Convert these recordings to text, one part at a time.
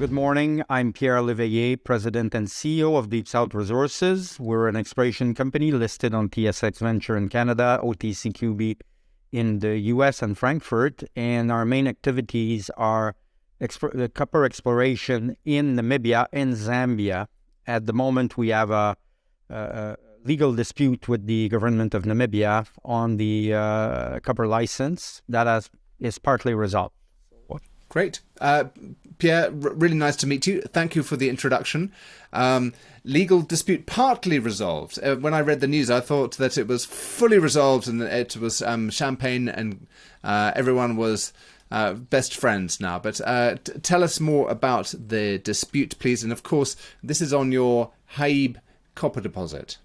Good morning. I'm Pierre Léveillé, President and CEO of Deep South Resources. We're an exploration company listed on TSX Venture in Canada, OTCQB in the US and Frankfurt, and our main activities are copper exploration in Namibia and Zambia. At the moment, we have a legal dispute with the government of Namibia on the copper license that is partly resolved. Great. Pierre, really nice to meet you. Thank you for the introduction. Legal dispute partly resolved. When I read the news, I thought that it was fully resolved and it was champagne and everyone was best friends now. But tell us more about the dispute, please. And of course, this is on your Haib Copper Deposit.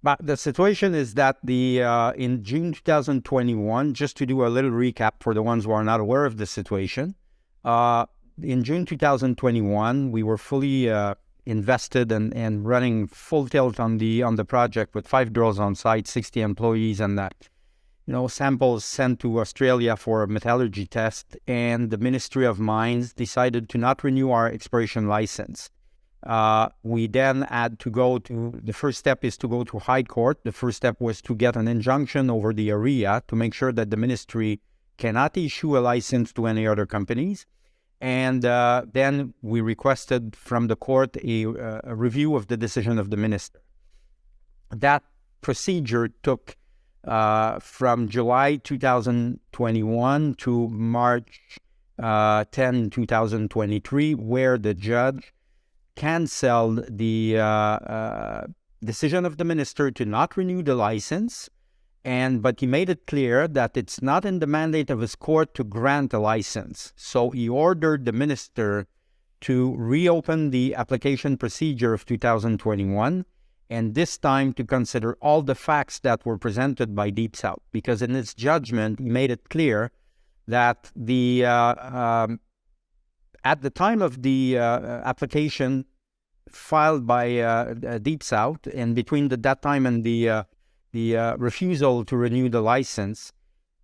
But the situation is that in June 2021, just to do a little recap for the ones who are not aware of the situation, in June 2021, we were fully invested and running full tilt on the project with 5 drills on site, 60 employees, and samples sent to Australia for a metallurgy test. And the Ministry of Mines decided to not renew our exploration license. We then had to go to, the first step is to go to High Court. The first step was to get an injunction over the area to make sure that the ministry cannot issue a license to any other companies. And then we requested from the court a review of the decision of the minister. That procedure took from July 2021 to March 10, 2023, where the judge canceled the decision of the minister to not renew the license, but he made it clear that it's not in the mandate of his court to grant a license. So he ordered the minister to reopen the application procedure of 2021, and this time to consider all the facts that were presented by Deep South, because in his judgment, he made it clear that at the time of the application filed by Deep South, and between that time and the refusal to renew the license,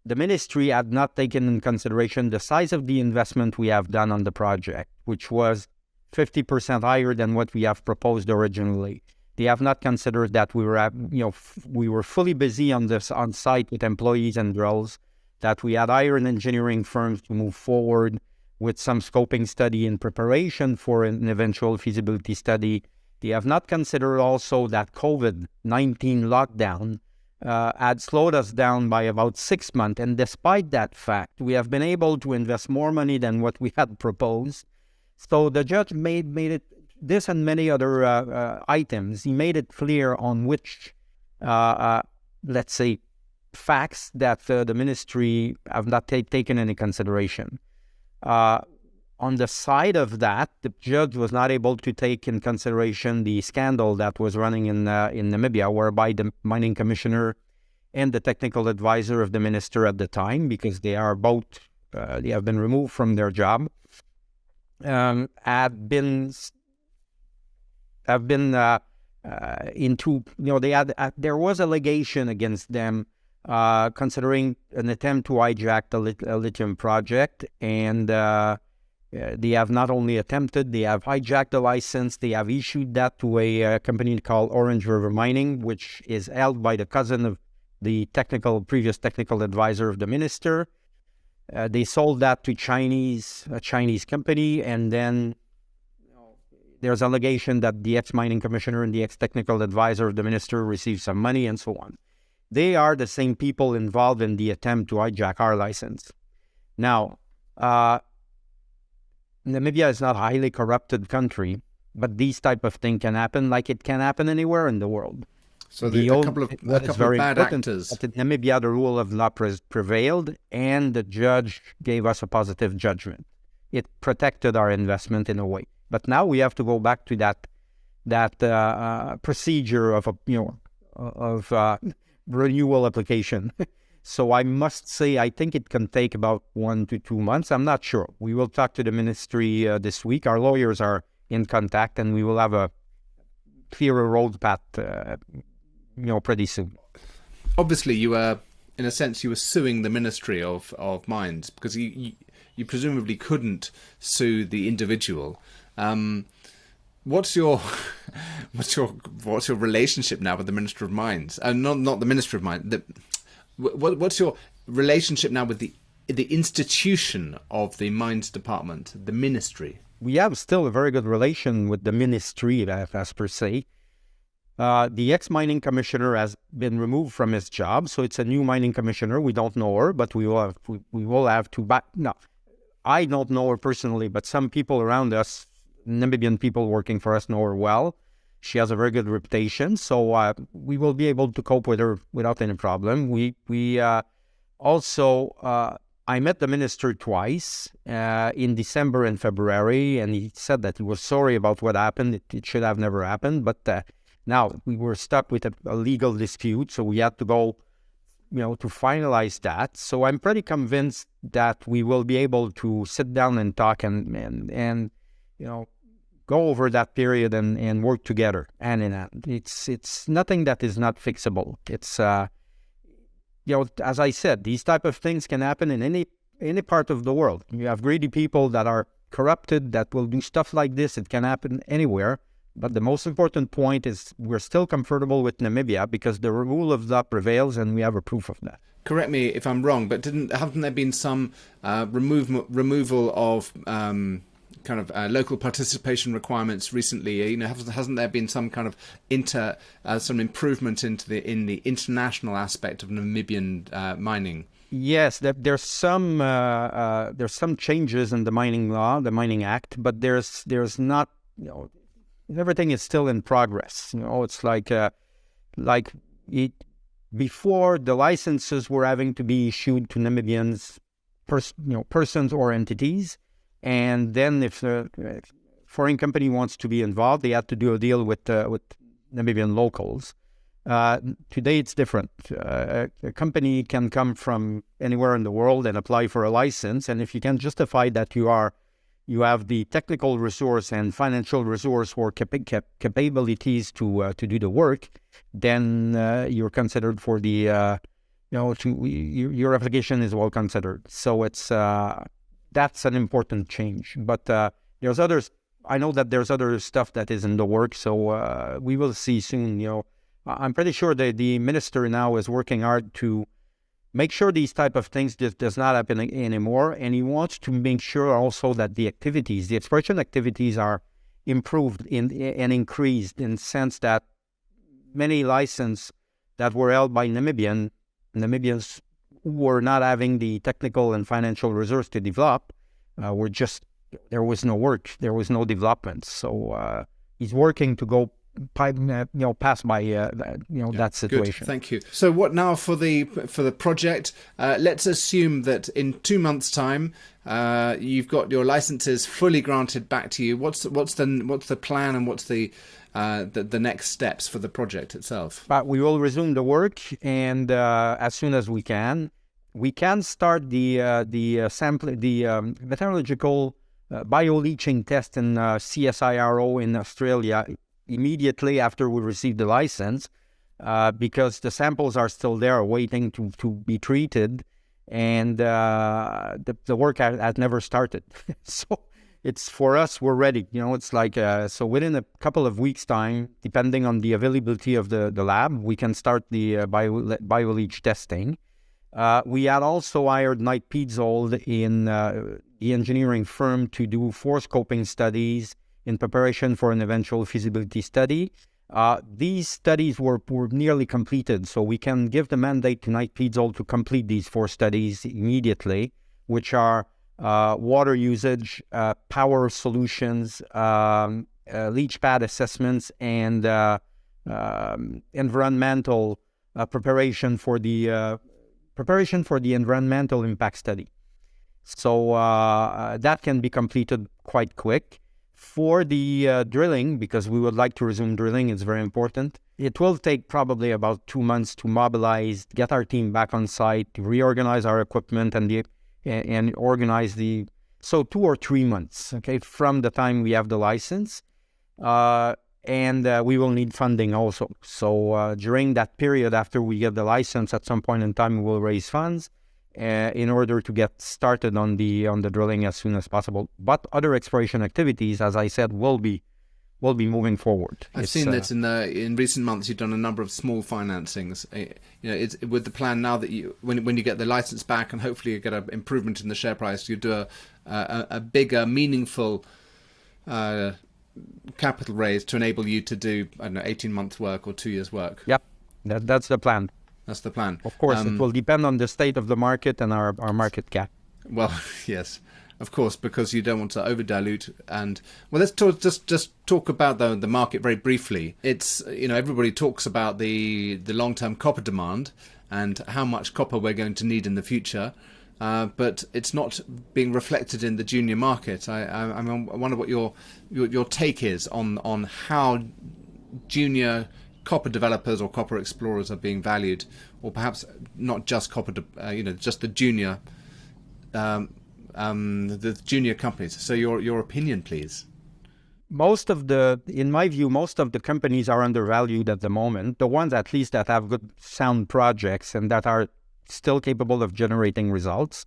the ministry had not taken in consideration the size of the investment we have done on the project, which was 50% higher than what we have proposed originally. They have not considered that we were fully busy on site with employees and drills, that we had hired engineering firms to move forward with some scoping study in preparation for an eventual feasibility study. They have not considered also that COVID-19 lockdown had slowed us down by about 6 months. And despite that fact, we have been able to invest more money than what we had proposed. So the judge made it, this and many other items, he made it clear on which, let's say, facts that the ministry have not taken into consideration. On the side of that, the judge was not able to take in consideration the scandal that was running in Namibia, whereby the mining commissioner and the technical advisor of the minister at the time, because they are both, they have been removed from their job, have been into, there was allegation against them considering an attempt to hijack the lithium project, and they have not only attempted, they have hijacked the license. They have issued that to a company called Orange River Mining, which is held by the cousin of the previous technical advisor of the minister. They sold that to a Chinese company, and then there's allegation that the ex-mining commissioner and the ex-technical advisor of the minister received some money and so on. They are the same people involved in the attempt to hijack our license. Now, Namibia is not a highly corrupted country, but these type of thing can happen, like it can happen anywhere in the world. So a couple of bad actors. But in Namibia, the rule of law prevailed, and the judge gave us a positive judgment. It protected our investment in a way. But now we have to go back to that procedure of renewal application. So I must say, I think it can take about 1 to 2 months. I'm not sure. We will talk to the ministry this week. Our lawyers are in contact, and we will have a clearer road path, pretty soon. Obviously, you were, in a sense, you were suing the Ministry of Mines, because you presumably couldn't sue the individual. What's your what's your relationship now with the Minister of Mines? Not the Minister of Mines. What's your relationship now with the institution of the Mines Department, the Ministry? We have still a very good relation with the Ministry, as per se. The ex-mining commissioner has been removed from his job, so it's a new mining commissioner. We don't know her, but we will have to back. No, I don't know her personally, but some people around us, Namibian people working for us, know her well. She has a very good reputation, so we will be able to cope with her without any problem. I met the minister twice in December and February, and he said that he was sorry about what happened. It should have never happened, but now we were stuck with a legal dispute, so we had to go, to finalize that. So I'm pretty convinced that we will be able to sit down and talk and go over that period and work together hand in hand. It's nothing that is not fixable. It's as I said, these type of things can happen in any part of the world. You have greedy people that are corrupted that will do stuff like this. It can happen anywhere. But the most important point is we're still comfortable with Namibia because the rule of law prevails, and we have a proof of that. Correct me if I'm wrong, but haven't there been some removal of local participation requirements recently? Hasn't there been some kind of some improvement in the international aspect of Namibian mining? Yes, there's some changes in the mining law, the Mining Act, but there's not everything is still in progress. It's before the licenses were having to be issued to Namibians, persons or entities. And then if a foreign company wants to be involved, they have to do a deal with Namibian locals. Today it's different. A company can come from anywhere in the world and apply for a license. And if you can justify that you have the technical resource and financial resource or capabilities to do the work, then you're considered for the your application is well considered. So it's that's an important change. But there's others. I know that there's other stuff that is in the work, so we will see soon. I'm pretty sure that the minister now is working hard to make sure these type of things does not happen anymore, and he wants to make sure also that the exploration activities are improved and increased, in the sense that many licenses that were held by Namibians who were not having the technical and financial resource to develop, there was no work, there was no development. So he's working to go pass by that situation. Good. Thank you. So what now for the project? Let's assume that in 2 months' time, you've got your licenses fully granted back to you. What's the plan, and what's the next steps for the project itself? But we will resume the work, and as soon as we can start the metallurgical bioleaching test in CSIRO in Australia immediately after we receive the license, because the samples are still there waiting to be treated, and the work has never started. So it's, for us, we're ready. It's like so within a couple of weeks' time, depending on the availability of the lab, we can start the bioleach testing. We had also hired Knight Pietzold in the engineering firm to do 4 scoping studies in preparation for an eventual feasibility study. These studies were nearly completed, so we can give the mandate to Knight Pietzold to complete these 4 studies immediately, which are water usage, power solutions, leach pad assessments, and environmental preparation for the environmental impact study. So that can be completed quite quick. For the drilling, because we would like to resume drilling, it's very important. It will take probably about 2 months to mobilize, get our team back on site, to reorganize our equipment and organize so 2 or 3 months, okay, from the time we have the license. And we will need funding also. So during that period after we get the license, at some point in time, we will raise funds. in order to get started on the drilling as soon as possible. But other exploration activities, as I said, will be moving forward. I've seen that in recent months you've done a number of small financings. It's with the plan now that when you get the license back and hopefully you get an improvement in the share price, you do a bigger, meaningful capital raise to enable you to do 18 months work or 2 years work. Yep, that's the plan. That's the plan. Of course, it will depend on the state of the market and our market cap. Well, yes. Of course, because you don't want to over dilute. And well, let's just talk about the market very briefly. It's everybody talks about the long-term copper demand and how much copper we're going to need in the future, but it's not being reflected in the junior market. I wonder what your take is on how junior copper developers or copper explorers are being valued, or perhaps not just copper, just the junior. The junior companies. So your opinion, please. In my view, most of the companies are undervalued at the moment. The ones at least that have good sound projects and that are still capable of generating results.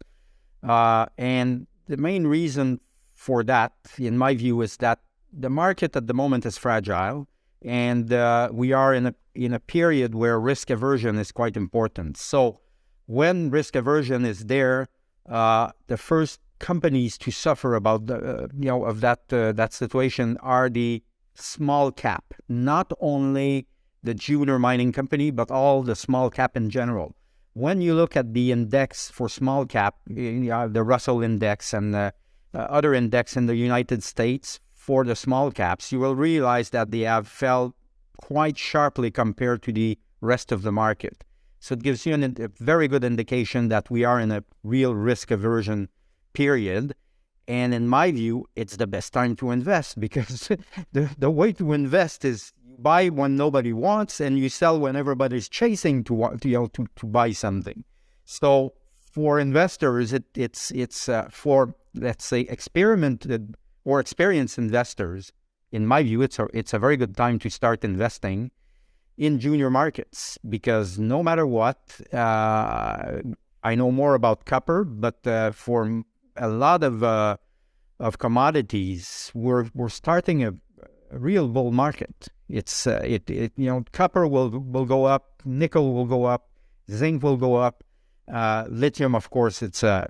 And the main reason for that, in my view, is that the market at the moment is fragile, and we are in a period where risk aversion is quite important. So when risk aversion is there, the first companies to suffer about that situation are the small cap, not only the junior mining company, but all the small cap in general. When you look at the index for small cap, the Russell index and other index in the United States for the small caps, you will realize that they have fell quite sharply compared to the rest of the market. So it gives you a very good indication that we are in a real risk aversion period. And in my view, it's the best time to invest, because the way to invest is you buy when nobody wants and you sell when everybody's chasing to buy something. So for investors, it's for, let's say, experimented or experienced investors, in my view, it's a very good time to start investing in junior markets, because no matter what, I know more about copper, but for a lot of commodities, we're starting a real bull market. It's copper will go up, nickel will go up, zinc will go up, lithium, of course, it's a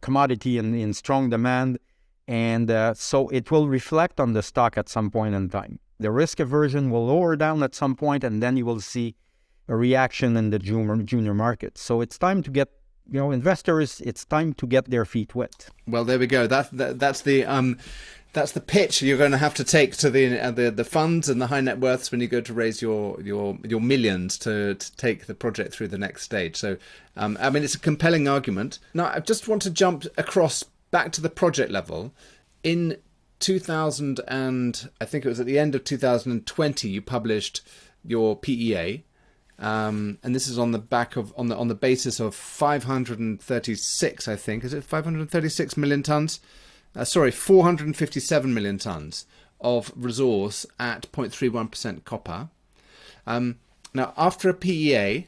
commodity in strong demand, and so it will reflect on the stock at some point in time. The risk aversion will lower down at some point, and then you will see a reaction in the junior market. So it's time to get, investors, it's time to get their feet wet. Well, there we go. That's the pitch you're going to have to take to the funds and the high net worths when you go to raise your millions to take the project through the next stage. So, it's a compelling argument. Now, I just want to jump across back to the project level. In 2000, and I think it was at the end of 2020, you published your PEA, and this is on the back of on the basis of 536, I think, is it 536 million tons? 457 million tons of resource at 0.31% copper. Now, after a PEA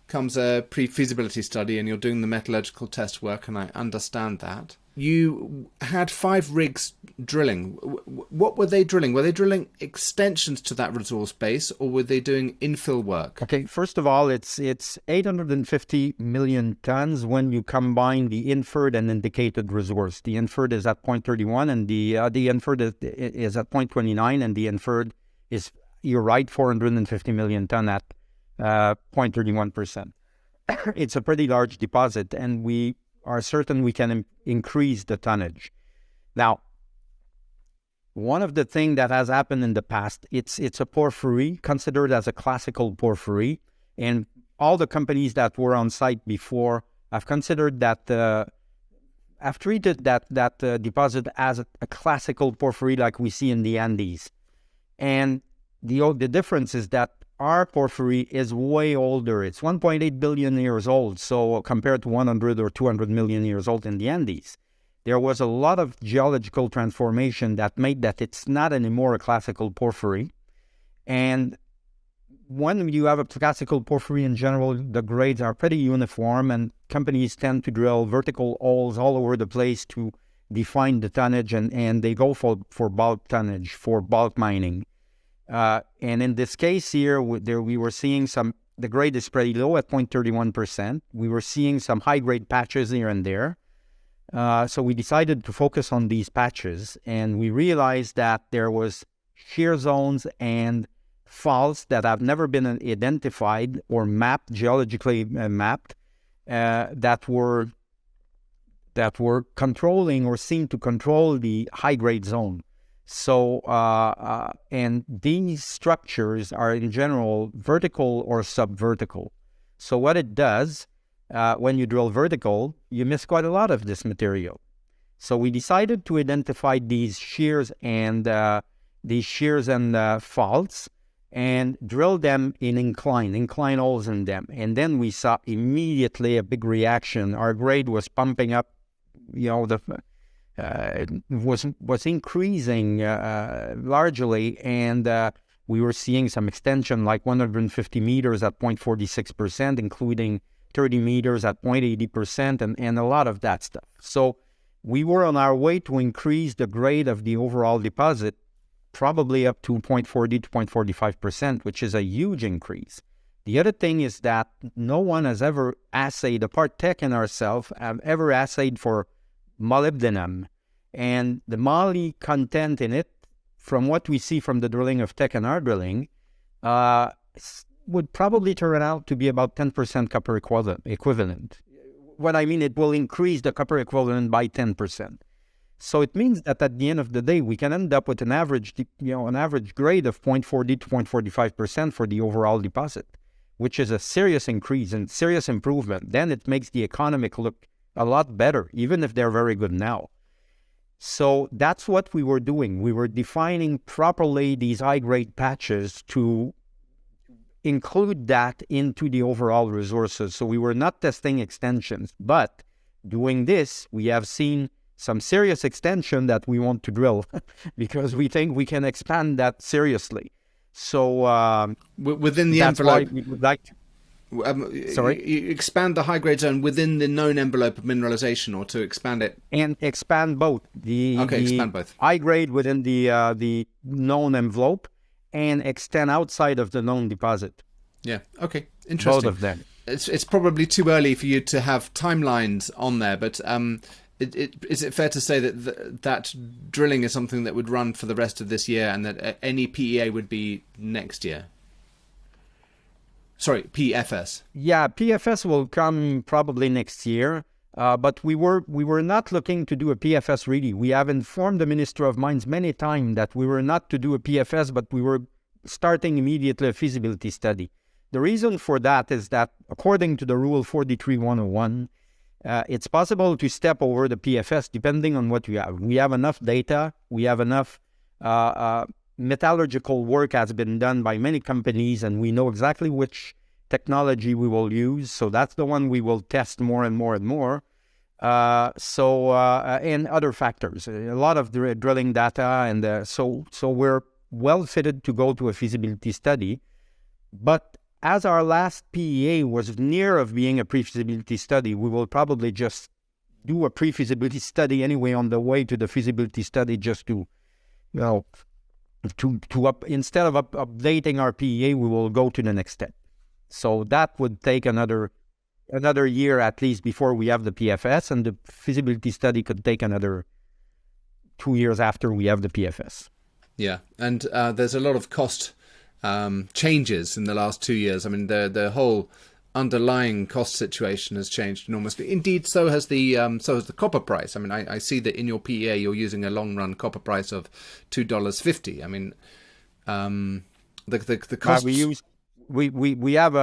comes a pre-feasibility study, and you're doing the metallurgical test work, and I understand that. You had 5 rigs drilling. What were they drilling? Were they drilling extensions to that resource base, or were they doing infill work? Okay, first of all, it's 850 million tons when you combine the inferred and indicated resource. The inferred is at 0.31, and the inferred is at 0.29, and the inferred is, you're right, 450 million ton at 0.31%. It's a pretty large deposit, and we are certain we can increase the tonnage. Now, one of the things that has happened in the past, it's a porphyry, considered as a classical porphyry, and all the companies that were on site before have considered that, have treated that deposit as a classical porphyry like we see in the Andes. And the difference is that our porphyry is way older. It's 1.8 billion years old, so compared to 100 or 200 million years old in the Andes. There was a lot of geological transformation that made that it's not anymore a classical porphyry. And when you have a classical porphyry in general, the grades are pretty uniform, and companies tend to drill vertical holes all over the place to define the tonnage, and they go for bulk tonnage, for bulk mining. And in this case here, we were seeing the grade is pretty low at 0.31%. We were seeing some high-grade patches here and there. So we decided to focus on these patches, and we realized that there was shear zones and faults that have never been identified or mapped, geologically mapped, that were controlling or seemed to control the high-grade zone. So, and these structures are in general vertical or subvertical. So what it does, when you drill vertical, you miss quite a lot of this material. So we decided to identify these shears and faults and drill them in incline holes in them. And then we saw immediately a big reaction. Our grade was pumping up, was increasing largely, and we were seeing some extension like 150 meters at 0.46%, including 30 meters at 0.80%, and a lot of that stuff. So we were on our way to increase the grade of the overall deposit, probably up to 0.40 to 0.45%, which is a huge increase. The other thing is that no one has ever assayed, apart Teck and ourselves, have ever assayed for molybdenum, and the moly content in it, from what we see from the drilling of Teck and our drilling, would probably turn out to be about 10% copper equivalent. What I mean, it will increase the copper equivalent by 10%. So it means that at the end of the day, we can end up with an average grade of 0.40 to 0.45% for the overall deposit, which is a serious increase and serious improvement. Then it makes the economic look a lot better, even if they're very good now. So that's what we were doing. We were defining properly these high-grade patches to include that into the overall resources. So we were not testing extensions, but doing this, we have seen some serious extension that we want to drill because we think we can expand that seriously. So within the that's envelope, why we would like to. Sorry? You expand the high-grade zone within the known envelope of mineralization, or to expand it? And expand both. Expand both. High grade within the known envelope and extend outside of the known deposit. Yeah, okay. Interesting. Both of them. It's probably too early for you to have timelines on there, but is it fair to say that that drilling is something that would run for the rest of this year, and that any PEA would be next year? Sorry, PFS. Yeah, PFS will come probably next year, but we were not looking to do a PFS really. We have informed the Minister of Mines many times that we were not to do a PFS, but we were starting immediately a feasibility study. The reason for that is that according to the Rule 43-101, it's possible to step over the PFS depending on what you have. We have enough data, we have enough metallurgical work has been done by many companies, and we know exactly which technology we will use. So that's the one we will test more and more and more. And other factors, a lot of drilling data, and so we're well fitted to go to a feasibility study. But as our last PEA was near of being a pre-feasibility study, we will probably just do a pre-feasibility study anyway on the way to the feasibility study, just to, instead of updating our PEA, we will go to the next step. So that would take another year at least before we have the PFS, and the feasibility study could take another 2 years after we have the PFS. Yeah, and there's a lot of cost changes in the last 2 years. I mean, the whole underlying cost situation has changed enormously. Indeed, so has the copper price. I mean, I see that in your PEA you're using a long run copper price of $2.50. I mean, the cost we have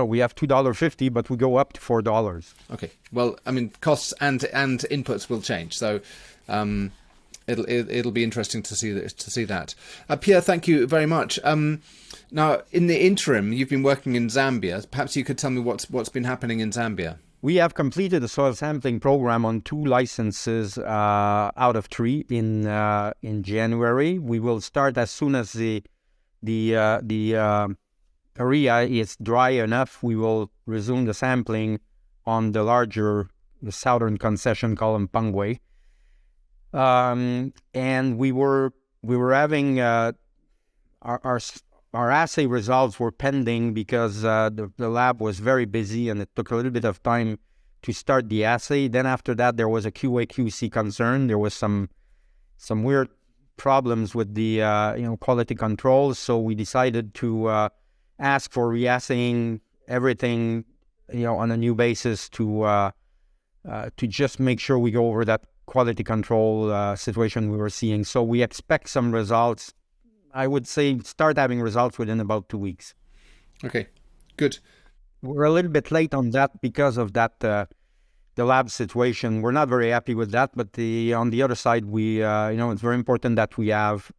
we have $2.50, but we go up to $4. Okay. Well, I mean, costs and inputs will change. So it'll be interesting to see that. Pierre, thank you very much. Now, in the interim, you've been working in Zambia. Perhaps you could tell me what's been happening in Zambia. We have completed a soil sampling program on 2 licenses out of 3 in January. We will start as soon as the the area is dry enough, we will resume the sampling on the southern concession called Mpangwe. And we were having our assay results were pending because the lab was very busy and it took a little bit of time to start the assay. Then after that, there was a QA/QC concern. There was some weird problems with the quality control, so we decided to ask for reassaying everything on a new basis to just make sure we go over that quality control situation we were seeing. So we expect some results. I would say start having results within about 2 weeks. Okay, good. We're a little bit late on that because of that the lab situation. We're not very happy with that, but on the other side, we it's very important that we have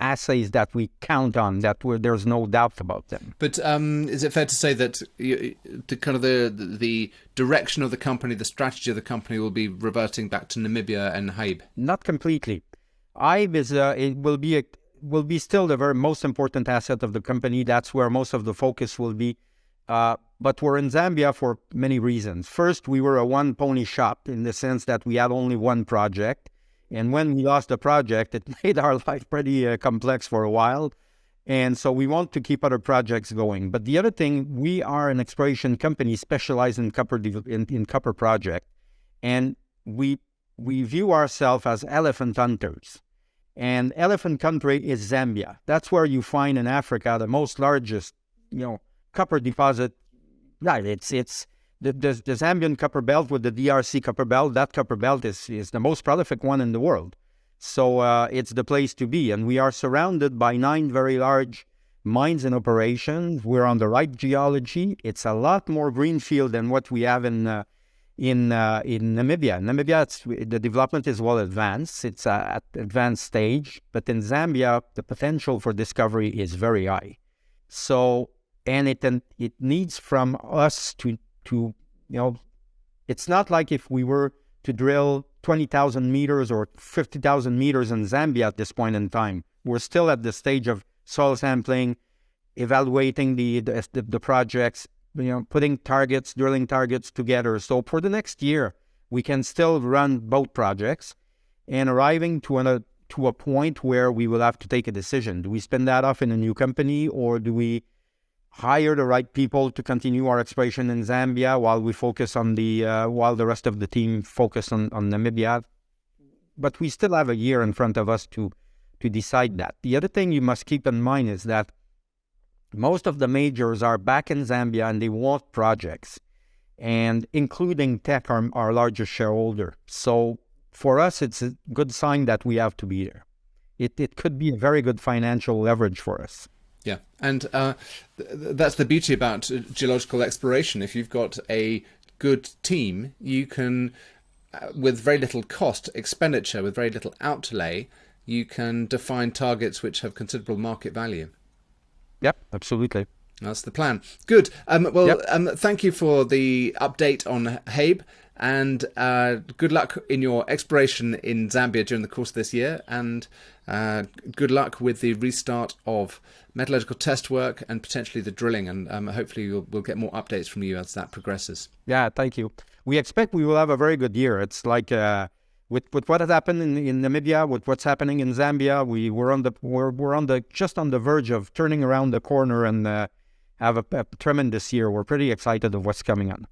assays that we count on, there's no doubt about them. But is it fair to say that the direction of the company, the strategy of the company, will be reverting back to Namibia and Haib? Not completely. Haib will be still the very most important asset of the company. That's where most of the focus will be. But we're in Zambia for many reasons. First, we were a one-pony shop in the sense that we had only one project. And when we lost the project, it made our life pretty complex for a while. And so we want to keep other projects going. But the other thing, we are an exploration company specialized in copper project. And we view ourselves as elephant hunters. And elephant country is Zambia. That's where you find in Africa the most largest, copper deposit. Right, it's the Zambian copper belt with the DRC copper belt. That copper belt is the most prolific one in the world. So it's the place to be. And we are surrounded by 9 very large mines in operation. We're on the right geology. It's a lot more greenfield than what we have in Namibia. Namibia, the development is well advanced. It's at advanced stage. But in Zambia, the potential for discovery is very high. So, and it needs from us to it's not like if we were to drill 20,000 meters or 50,000 meters in Zambia at this point in time. We're still at the stage of soil sampling, evaluating the projects, putting targets, drilling targets together. So for the next year, we can still run both projects and arriving to a point where we will have to take a decision. Do we spin that off in a new company, or do we hire the right people to continue our exploration in Zambia while we focus on while the rest of the team focus on Namibia? But we still have a year in front of us to decide that. The other thing you must keep in mind is that most of the majors are back in Zambia and they want projects, and including Teck, our largest shareholder. So for us, it's a good sign that we have to be there. It could be a very good financial leverage for us. Yeah, and that's the beauty about geological exploration. If you've got a good team, you can, with very little expenditure, with very little outlay, you can define targets which have considerable market value. Yep, absolutely. That's the plan. Good. Thank you for the update on Haib, and good luck in your exploration in Zambia during the course of this year, and good luck with the restart of metallurgical test work and potentially the drilling, and hopefully we'll get more updates from you as that progresses. Yeah, thank you. We expect we will have a very good year. It's like with what has happened in Namibia, with what's happening in Zambia, we're just on the verge of turning around the corner and have a tremendous year. We're pretty excited of what's coming on.